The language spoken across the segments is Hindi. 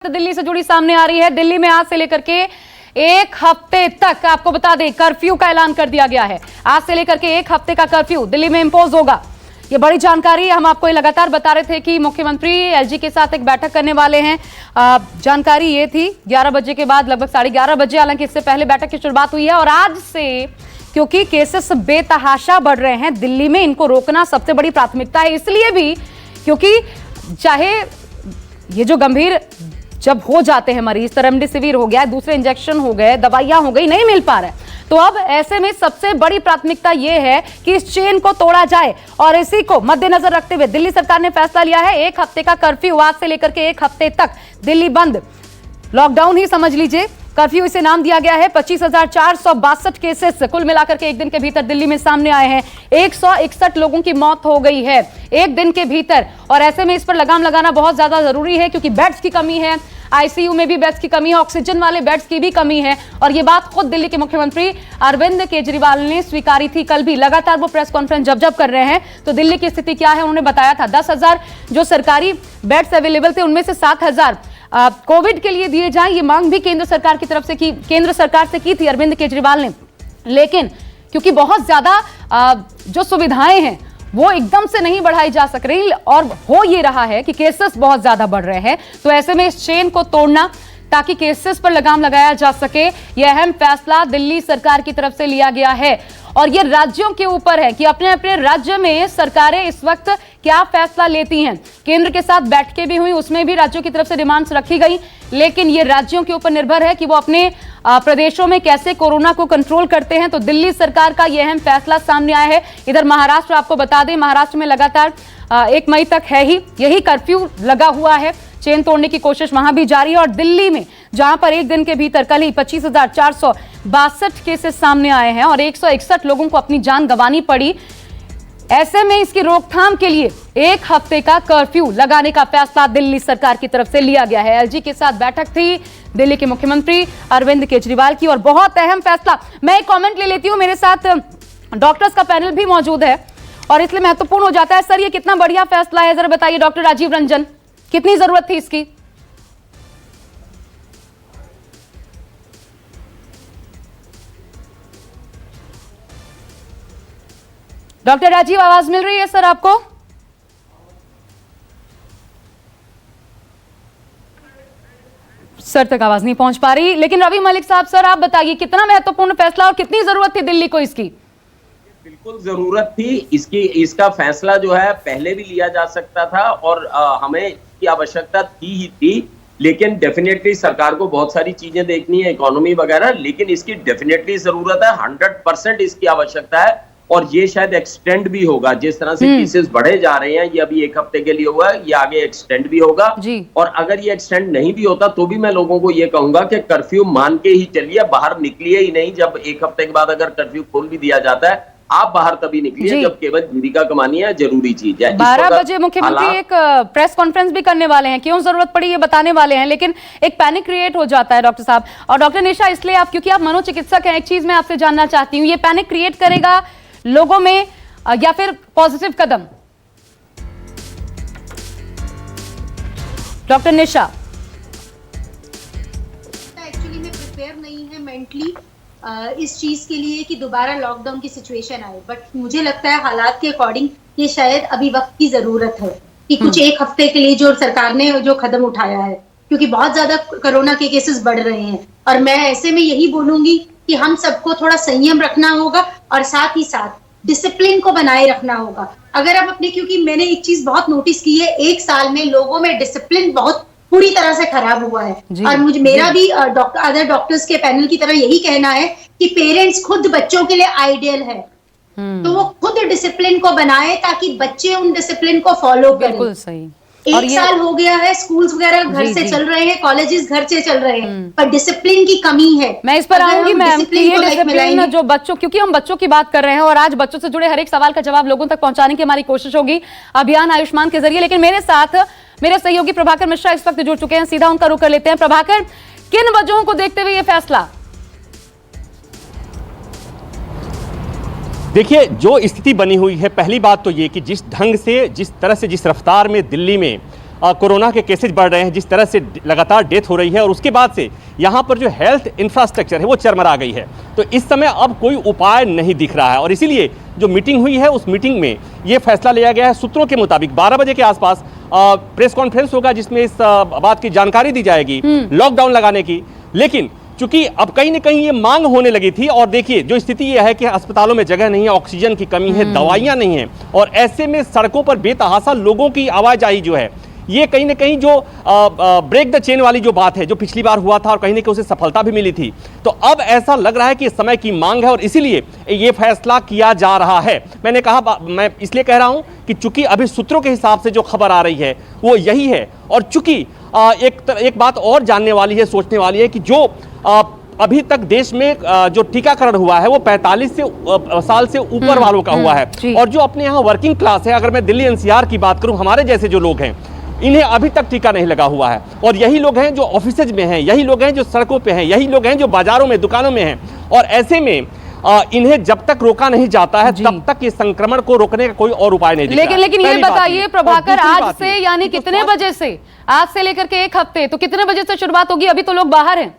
दिल्ली से जुड़ी सामने आ रही है। दिल्ली में आज से लेकर के एक हफ्ते तक आपको बता दें कर्फ्यू का ऐलान कर दिया गया है। आज से लेकर के एक हफ्ते का कर्फ्यू दिल्ली में इंपोज होगा। ये बड़ी जानकारी हम आपको लगातार बता रहे थे कि मुख्यमंत्री एलजी के साथ एक बैठक करने वाले हैं। जानकारी ये थी 11 बजे के बाद लगभग 11:30 बजे, हालांकि इससे पहले बैठक की शुरुआत हुई है। और आज से क्योंकि केसेस बेतहाशा बढ़ रहे हैं दिल्ली में, इनको रोकना सबसे बड़ी प्राथमिकता है। इसलिए भी क्योंकि चाहे ये जो गंभीर जब हो जाते हैं मरीज, तो रेमडेसिविर हो गया, दूसरे इंजेक्शन हो गए, दवाइयां हो गई, नहीं मिल पा रहा है, तो अब ऐसे में सबसे बड़ी प्राथमिकता यह है कि इस चेन को तोड़ा जाए। और इसी को मद्देनजर रखते हुए दिल्ली सरकार ने फैसला लिया है। एक हफ्ते का कर्फ्यू, आज से लेकर के एक हफ्ते तक दिल्ली बंद, लॉकडाउन ही समझ लीजिए। कर्फ्यू इसे नाम दिया गया है। 25,462 केसेस कुल मिलाकर के एक दिन के भीतर दिल्ली में सामने आए हैं। 161 लोगों की मौत हो गई है एक दिन के भीतर। और ऐसे में इस पर लगाम लगाना बहुत ज्यादा जरूरी है, क्योंकि बेड्स की कमी है, आईसीयू में भी बेड्स की कमी है, ऑक्सीजन वाले बेड्स की भी कमी है। और ये बात खुद दिल्ली के मुख्यमंत्री अरविंद केजरीवाल ने स्वीकारी थी। कल भी लगातार वो प्रेस कॉन्फ्रेंस जब कर रहे हैं, तो दिल्ली की स्थिति क्या है उन्होंने बताया था। 10,000 जो सरकारी बेड्स अवेलेबल थे, उनमें से 7,000 कोविड के लिए दिए जाएं। ये मांग भी केंद्र सरकार की तरफ से केंद्र सरकार से की थी अरविंद केजरीवाल ने। लेकिन क्योंकि बहुत ज्यादा जो सुविधाएं हैं वो एकदम से नहीं बढ़ाई जा सक रही, और हो ये रहा है कि केसेस बहुत ज्यादा बढ़ रहे हैं, तो ऐसे में इस चेन को तोड़ना ताकि केसेस पर लगाम लगाया जा सके, यह अहम फैसला दिल्ली सरकार की तरफ से लिया गया है। और ये राज्यों के ऊपर है कि अपने अपने राज्य में सरकारें इस वक्त क्या फैसला लेती हैं। केंद्र के साथ बैठकें भी हुई, उसमें भी राज्यों की तरफ से डिमांड्स रखी गई, लेकिन ये राज्यों के ऊपर निर्भर है कि वो अपने प्रदेशों में कैसे कोरोना को कंट्रोल करते हैं। तो दिल्ली सरकार का यह अहम फैसला सामने आया है। इधर महाराष्ट्र, आपको बता दें, महाराष्ट्र में लगातार 1 मई तक है ही यही कर्फ्यू लगा हुआ है। चेन तोड़ने की कोशिश वहां भी जारी है। और दिल्ली में जहां पर एक दिन के भीतर कल ही 25,462 केसेस सामने आए हैं और 161 लोगों को अपनी जान गंवानी पड़ी, ऐसे में इसकी रोकथाम के लिए एक हफ्ते का कर्फ्यू लगाने का फैसला दिल्ली सरकार की तरफ से लिया गया है। एलजी के साथ बैठक थी दिल्ली के मुख्यमंत्री अरविंद केजरीवाल की, और बहुत अहम फैसला। मैं एक कमेंट ले लेती हूं, मेरे साथ डॉक्टर्स का पैनल भी मौजूद है और इसलिए महत्वपूर्ण हो जाता है। सर, ये कितना बढ़िया फैसला है, जरा बताइए डॉक्टर राजीव रंजन, कितनी जरूरत थी इसकी? डॉक्टर राजीव, आवाज मिल रही है सर आपको? सर तक आवाज नहीं पहुंच पा रही, लेकिन रवि मलिक साहब, सर आप बताइए कितना महत्वपूर्ण फैसला और कितनी जरूरत थी दिल्ली को इसकी? बिल्कुल जरूरत थी इसका फैसला जो है पहले भी लिया जा सकता था और हमें इसकी आवश्यकता थी ही थी। लेकिन डेफिनेटली सरकार को बहुत सारी चीजें देखनी है, इकोनॉमी वगैरह, लेकिन इसकी डेफिनेटली जरूरत है। 100% इसकी आवश्यकता है और ये शायद एक्सटेंड भी होगा। जिस तरह से केसेस बढ़े जा रहे हैं, ये अभी एक हफ्ते के लिए हुआ है, ये आगे एक्सटेंड भी होगा। और अगर ये एक्सटेंड नहीं भी होता तो भी मैं लोगों को ये कहूंगा कि कर्फ्यू मान के ही चलिए, बाहर निकलिए ही नहीं। जब एक हफ्ते के बाद अगर कर्फ्यू खोल भी दिया जाता है, आप बाहर तभी निकलिए जब केवल जीविका कमानी है, जरूरी चीज है। 12 बजे मुख्यमंत्री एक प्रेस कॉन्फ्रेंस भी करने वाले हैं, क्यों जरूरत पड़ी ये बताने वाले हैं, लेकिन एक पैनिक क्रिएट हो जाता है डॉक्टर साहब। और डॉक्टर निशा, इसलिए आप, क्योंकि आप मनोचिकित्सक हैं, एक चीज मैं आपसे जानना चाहती हूँ, ये पैनिक क्रिएट करेगा लोगों में या फिर पॉजिटिव कदम? डॉक्टर निशा, एक्चुअली में प्रिपेयर नहीं है मेंटली इस चीज के लिए कि दोबारा लॉकडाउन की सिचुएशन आए, बट मुझे लगता है हालात के अकॉर्डिंग ये शायद अभी वक्त की जरूरत है कि कुछ एक हफ्ते के लिए जो सरकार ने जो कदम उठाया है, क्योंकि बहुत ज्यादा कोरोना के केसेस बढ़ रहे हैं। और मैं ऐसे में यही बोलूंगी कि हम सबको थोड़ा संयम रखना होगा और साथ ही साथ डिसिप्लिन को बनाए रखना होगा। अगर आप अपने, क्योंकि मैंने एक चीज बहुत नोटिस की है, 1 साल में लोगों में डिसिप्लिन बहुत पूरी तरह से खराब हुआ है। और मेरा भी अदर डॉक्टर्स के पैनल की तरह यही कहना है कि पेरेंट्स खुद बच्चों के लिए आइडियल है, तो वो खुद डिसिप्लिन को बनाए ताकि बच्चे उन डिसिप्लिन को फॉलो करें। बिल्कुल सही। 1 साल हो गया है, स्कूल्स वगैरह घर से चल रहे हैं, कॉलेजेस घर से चल रहे हैं, पर डिसिप्लिन की कमी है। मैं इस पर आऊंगी मैम, ये डिसिप्लिन जो बच्चों, क्योंकि हम बच्चों की बात कर रहे हैं और आज बच्चों से जुड़े हर एक सवाल का जवाब लोगों तक पहुंचाने की हमारी कोशिश होगी अभियान आयुष्मान के जरिए। लेकिन मेरे साथ मेरे सहयोगी प्रभाकर मिश्रा इस वक्त जुड़ चुके हैं, सीधा उनका रुख कर लेते हैं। प्रभाकर, किन वजहों को देखते हुए ये फैसला? देखिए, जो स्थिति बनी हुई है, पहली बात तो ये कि जिस ढंग से, जिस तरह से, जिस रफ्तार में दिल्ली में कोरोना के केसेज बढ़ रहे हैं, जिस तरह से लगातार डेथ हो रही है, और उसके बाद से यहाँ पर जो हेल्थ इंफ्रास्ट्रक्चर है वो चरमरा गई है। तो इस समय अब कोई उपाय नहीं दिख रहा है, और इसीलिए जो मीटिंग हुई है उस मीटिंग में ये फैसला लिया गया है। सूत्रों के मुताबिक 12 बजे के आसपास प्रेस कॉन्फ्रेंस होगा, जिसमें इस बात की जानकारी दी जाएगी लॉकडाउन लगाने की। लेकिन चूंकि अब कहीं ना कहीं ये मांग होने लगी थी, और देखिए जो स्थिति ये है कि अस्पतालों में जगह नहीं है, ऑक्सीजन की कमी है, दवाइयां नहीं है, और ऐसे में सड़कों पर बेतहाशा लोगों की आवाजाही जो है, ये कहीं ना कहीं जो ब्रेक द चेन वाली जो बात है, जो पिछली बार हुआ था और कहीं ना कहीं उसे सफलता भी मिली थी, तो अब ऐसा लग रहा है कि समय की मांग है और इसीलिए ये फैसला किया जा रहा है। मैंने कहा, मैं इसलिए कह रहा हूं कि चूंकि अभी सूत्रों के हिसाब से जो खबर आ रही है वो यही है, और चूंकि एक बात और जानने वाली है, सोचने वाली है कि जो अभी तक देश में जो टीकाकरण हुआ है वो 45 साल से ऊपर वालों का हुआ है, और जो अपने यहाँ वर्किंग क्लास है, अगर मैं दिल्ली एनसीआर की बात करूं, हमारे जैसे जो लोग हैं, इन्हें अभी तक टीका नहीं लगा हुआ है, और यही लोग हैं जो ऑफिसेज में हैं, यही लोग हैं जो सड़कों पे हैं, यही लोग हैं जो बाजारों में, दुकानों में हैं, और ऐसे में इन्हें जब तक रोका नहीं जाता है तब तक इस संक्रमण को रोकने का कोई और उपाय नहीं दिख रहा है। लेकिन ये बताइए प्रभाकर, आज से यानी कितने बजे से, आज से लेकर के एक हफ्ते, तो कितने बजे से शुरुआत होगी? अभी तो लोग बाहर हैं।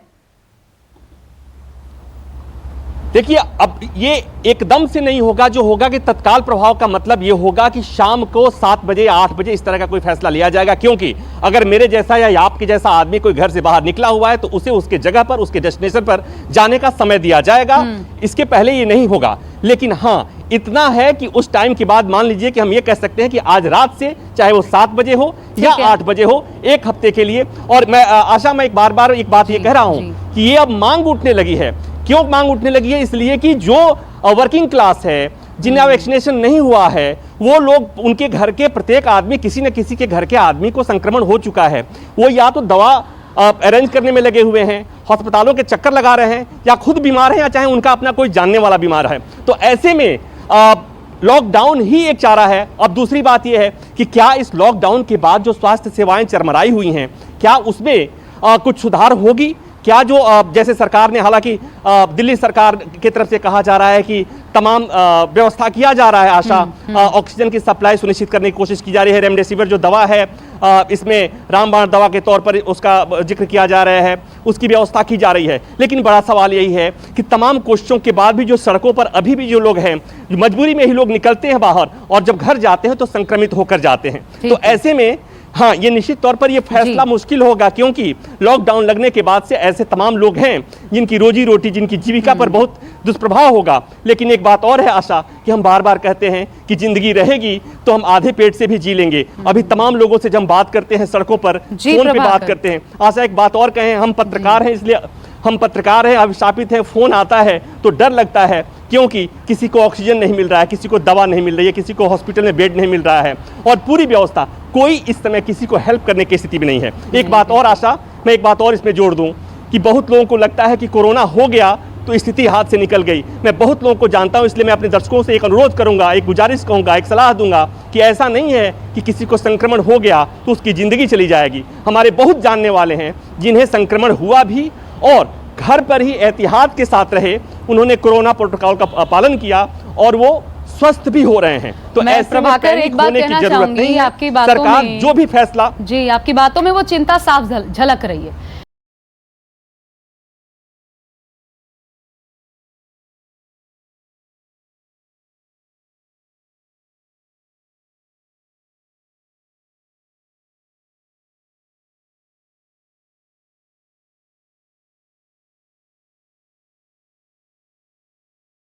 देखिए, अब ये एकदम से नहीं होगा। जो होगा कि तत्काल प्रभाव का मतलब ये होगा कि शाम को 7 बजे या 8 बजे इस तरह का कोई फैसला लिया जाएगा, क्योंकि अगर मेरे जैसा या आपके जैसा आदमी कोई घर से बाहर निकला हुआ है तो उसे उसके जगह पर, उसके डेस्टिनेशन पर जाने का समय दिया जाएगा। इसके पहले ये नहीं होगा। लेकिन हाँ, इतना है कि उस टाइम के बाद मान लीजिए कि हम ये कह सकते हैं कि आज रात से, चाहे वो 7 बजे हो या 8 बजे हो, एक हफ्ते के लिए। और मैं आशा, मैं बार बार एक बात ये कह रहा हूं कि ये अब मांग उठने लगी है। क्यों मांग उठने लगी है? इसलिए कि जो वर्किंग क्लास है, जिन्हें वैक्सीनेशन नहीं हुआ है, वो लोग, उनके घर के प्रत्येक आदमी, किसी न किसी के घर के आदमी को संक्रमण हो चुका है। वो या तो दवा अरेंज करने में लगे हुए हैं, अस्पतालों के चक्कर लगा रहे हैं, या खुद बीमार हैं, या चाहे उनका अपना कोई जानने वाला बीमार है। तो ऐसे में लॉकडाउन ही एक चारा है। अब दूसरी बात यह है कि क्या इस लॉकडाउन के बाद जो स्वास्थ्य सेवाएं चरमराई हुई हैं, क्या उसमें कुछ सुधार होगी? क्या जो जैसे सरकार ने, हालांकि दिल्ली सरकार की तरफ से कहा जा रहा है कि तमाम व्यवस्था किया जा रहा है, आशा, ऑक्सीजन की सप्लाई सुनिश्चित करने की कोशिश की जा रही है। रेमडेसिविर जो दवा है, इसमें रामबाण दवा के तौर पर उसका जिक्र किया जा रहा है, उसकी व्यवस्था की जा रही है। लेकिन बड़ा सवाल यही है कि तमाम कोशिशों के बाद भी जो सड़कों पर अभी भी जो लोग हैं, मजबूरी में ही लोग निकलते हैं बाहर, और जब घर जाते हैं तो संक्रमित होकर जाते हैं। तो ऐसे में हाँ, ये निश्चित तौर पर ये फैसला मुश्किल होगा, क्योंकि लॉकडाउन लगने के बाद से ऐसे तमाम लोग हैं जिनकी रोजी रोटी, जिनकी जीविका पर बहुत दुष्प्रभाव होगा। लेकिन एक बात और है आशा, कि हम बार बार कहते हैं कि जिंदगी रहेगी तो हम आधे पेट से भी जी लेंगे। अभी तमाम लोगों से जब हम बात करते हैं, सड़कों पर, फोन पे बात करते हैं, आशा एक बात और कहें, हम पत्रकार हैं, इसलिए हम पत्रकार हैं, अभिशापित हैं, फोन आता है तो डर लगता है, क्योंकि किसी को ऑक्सीजन नहीं मिल रहा है, किसी को दवा नहीं मिल रही है, किसी को हॉस्पिटल में बेड नहीं मिल रहा है, और पूरी व्यवस्था, कोई इस समय किसी को हेल्प करने की स्थिति में नहीं है। एक बात और आशा, मैं एक बात और इसमें जोड़ दूं कि बहुत लोगों को लगता है कि कोरोना हो गया तो स्थिति हाथ से निकल गई। मैं बहुत लोगों को जानता हूं, इसलिए मैं अपने दर्शकों से एक अनुरोध करूंगा, एक गुजारिश कहूंगा, एक सलाह दूंगा कि ऐसा नहीं है कि किसी को संक्रमण हो गया तो उसकी ज़िंदगी चली जाएगी। हमारे बहुत जानने वाले हैं जिन्हें संक्रमण हुआ भी और घर पर ही एहतियात के साथ रहे, उन्होंने कोरोना प्रोटोकॉल का पालन किया और वो स्वस्थ भी हो रहे हैं। तो ऐसे में पैनिक होने की जरूरत नहीं है। आपकी बातों सरकार में, जो भी फैसला, जी, आपकी बातों में वो चिंता साफ झलक रही है।